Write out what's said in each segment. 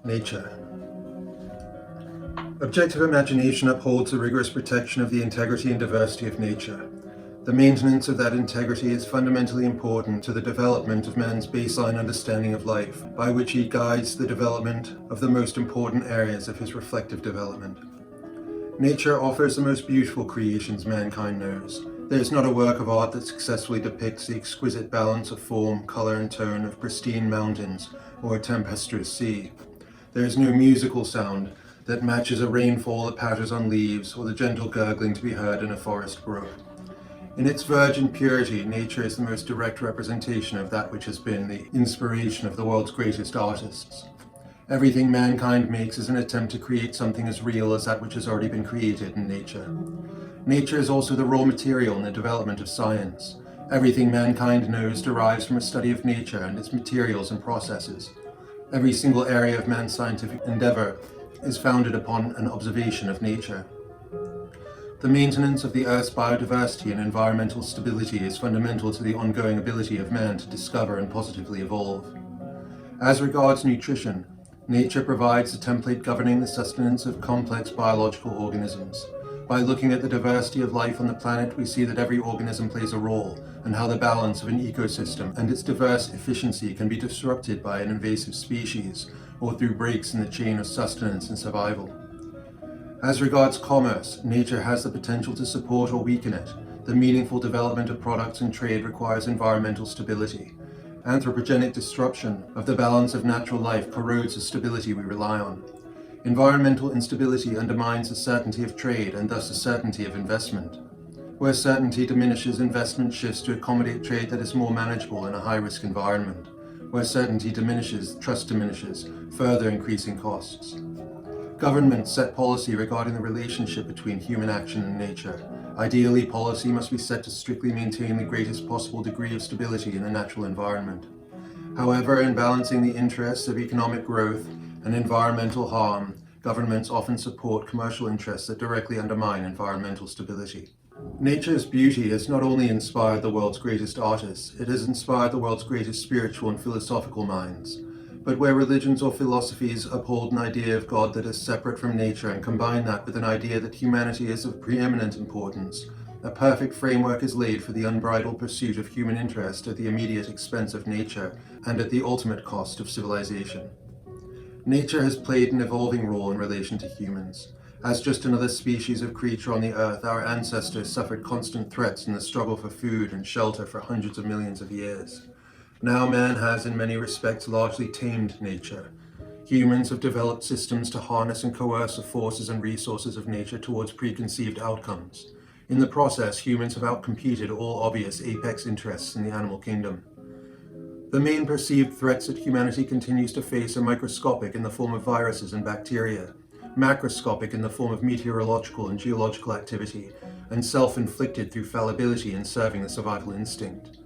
Nature. Objective imagination upholds the rigorous protection of the integrity and diversity of nature. The maintenance of that integrity is fundamentally important to the development of man's baseline understanding of life, by which he guides the development of the most important areas of his reflective development. Nature offers the most beautiful creations mankind knows. There is not a work of art that successfully depicts the exquisite balance of form, color, and tone of pristine mountains or a tempestuous sea. There is no musical sound that matches a rainfall that patters on leaves or the gentle gurgling to be heard in a forest brook. In its virgin purity, nature is the most direct representation of that which has been the inspiration of the world's greatest artists. Everything mankind makes is an attempt to create something as real as that which has already been created in nature. Nature is also the raw material in the development of science. Everything mankind knows derives from a study of nature and its materials and processes. Every single area of man's scientific endeavor is founded upon an observation of nature. The maintenance of the Earth's biodiversity and environmental stability is fundamental to the ongoing ability of man to discover and positively evolve. As regards nutrition, nature provides a template governing the sustenance of complex biological organisms. By looking at the diversity of life on the planet, we see that every organism plays a role, and how the balance of an ecosystem and its diverse efficiency can be disrupted by an invasive species, or through breaks in the chain of sustenance and survival. As regards commerce, nature has the potential to support or weaken it. The meaningful development of products and trade requires environmental stability. Anthropogenic disruption of the balance of natural life corrodes the stability we rely on. Environmental instability undermines the certainty of trade and thus the certainty of investment. Where certainty diminishes, investment shifts to accommodate trade that is more manageable in a high-risk environment. Where certainty diminishes, trust diminishes, further increasing costs. Governments set policy regarding the relationship between human action and nature. Ideally, policy must be set to strictly maintain the greatest possible degree of stability in the natural environment. However, in balancing the interests of economic growth and environmental harm, governments often support commercial interests that directly undermine environmental stability. Nature's beauty has not only inspired the world's greatest artists, it has inspired the world's greatest spiritual and philosophical minds. But where religions or philosophies uphold an idea of God that is separate from nature and combine that with an idea that humanity is of preeminent importance, a perfect framework is laid for the unbridled pursuit of human interest at the immediate expense of nature and at the ultimate cost of civilization. Nature has played an evolving role in relation to humans. As just another species of creature on the earth, our ancestors suffered constant threats in the struggle for food and shelter for hundreds of millions of years. Now man has in many respects largely tamed nature. Humans have developed systems to harness and coerce the forces and resources of nature towards preconceived outcomes. In the process, humans have outcompeted all obvious apex interests in the animal kingdom. The main perceived threats that humanity continues to face are microscopic in the form of viruses and bacteria, macroscopic in the form of meteorological and geological activity, and self-inflicted through fallibility in serving the survival instinct.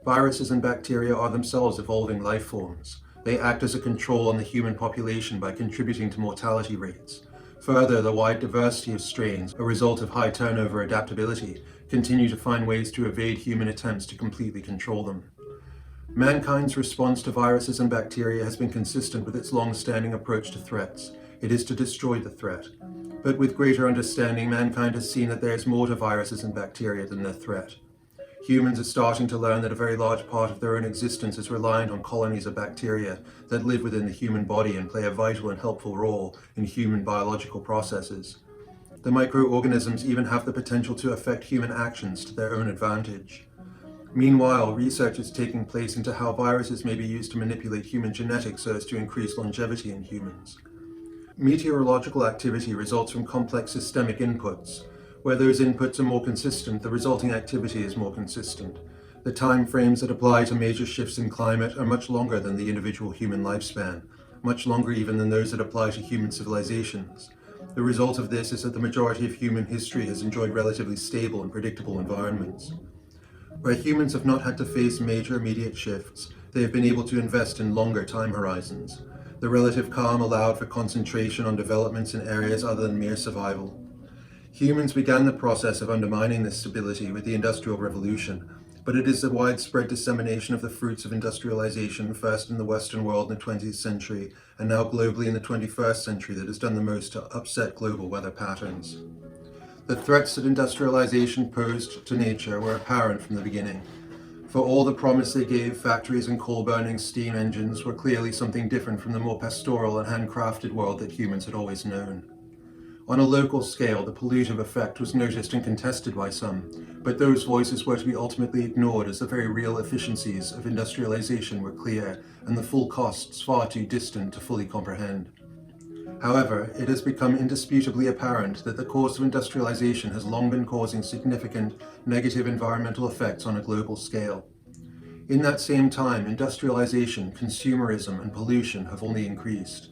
Viruses and bacteria are themselves evolving life forms. They act as a control on the human population by contributing to mortality rates. Further, the wide diversity of strains, a result of high turnover adaptability, continue to find ways to evade human attempts to completely control them. Mankind's response to viruses and bacteria has been consistent with its long-standing approach to threats. It is to destroy the threat. But with greater understanding, mankind has seen that there is more to viruses and bacteria than their threat. Humans are starting to learn that a very large part of their own existence is reliant on colonies of bacteria that live within the human body and play a vital and helpful role in human biological processes. The microorganisms even have the potential to affect human actions to their own advantage. Meanwhile, research is taking place into how viruses may be used to manipulate human genetics so as to increase longevity in humans. Meteorological activity results from complex systemic inputs. Where those inputs are more consistent, the resulting activity is more consistent. The time frames that apply to major shifts in climate are much longer than the individual human lifespan, much longer even than those that apply to human civilizations. The result of this is that the majority of human history has enjoyed relatively stable and predictable environments. Where humans have not had to face major immediate shifts, they have been able to invest in longer time horizons. The relative calm allowed for concentration on developments in areas other than mere survival. Humans began the process of undermining this stability with the Industrial Revolution, but it is the widespread dissemination of the fruits of industrialization, first in the Western world in the 20th century, and now globally in the 21st century, that has done the most to upset global weather patterns. The threats that industrialization posed to nature were apparent from the beginning. For all the promise they gave, factories and coal-burning steam engines were clearly something different from the more pastoral and handcrafted world that humans had always known. On a local scale, the pollutive effect was noticed and contested by some, but those voices were to be ultimately ignored as the very real efficiencies of industrialization were clear and the full costs far too distant to fully comprehend. However, it has become indisputably apparent that the course of industrialization has long been causing significant negative environmental effects on a global scale. In that same time, industrialization, consumerism, and pollution have only increased.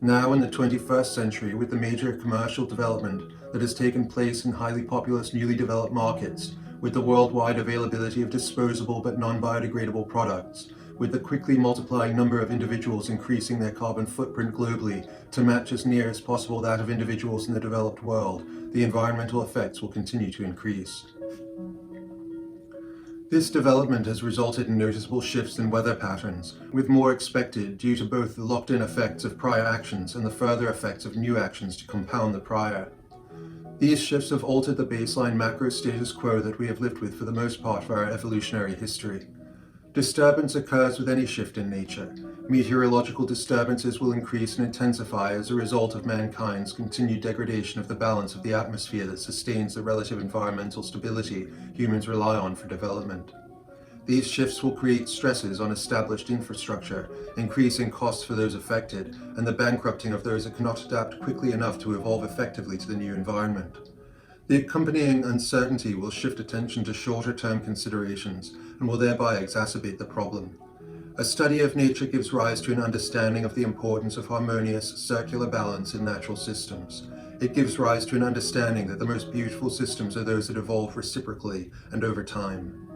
Now, in the 21st century, with the major commercial development that has taken place in highly populous newly developed markets, with the worldwide availability of disposable but non-biodegradable products, with the quickly multiplying number of individuals increasing their carbon footprint globally to match as near as possible that of individuals in the developed world, the environmental effects will continue to increase. This development has resulted in noticeable shifts in weather patterns, with more expected due to both the locked-in effects of prior actions and the further effects of new actions to compound the prior. These shifts have altered the baseline macro status quo that we have lived with for the most part of our evolutionary history. Disturbance occurs with any shift in nature. Meteorological disturbances will increase and intensify as a result of mankind's continued degradation of the balance of the atmosphere that sustains the relative environmental stability humans rely on for development. These shifts will create stresses on established infrastructure, increasing costs for those affected, and the bankrupting of those that cannot adapt quickly enough to evolve effectively to the new environment. The accompanying uncertainty will shift attention to shorter-term considerations and will thereby exacerbate the problem. A study of nature gives rise to an understanding of the importance of harmonious, circular balance in natural systems. It gives rise to an understanding that the most beautiful systems are those that evolve reciprocally and over time.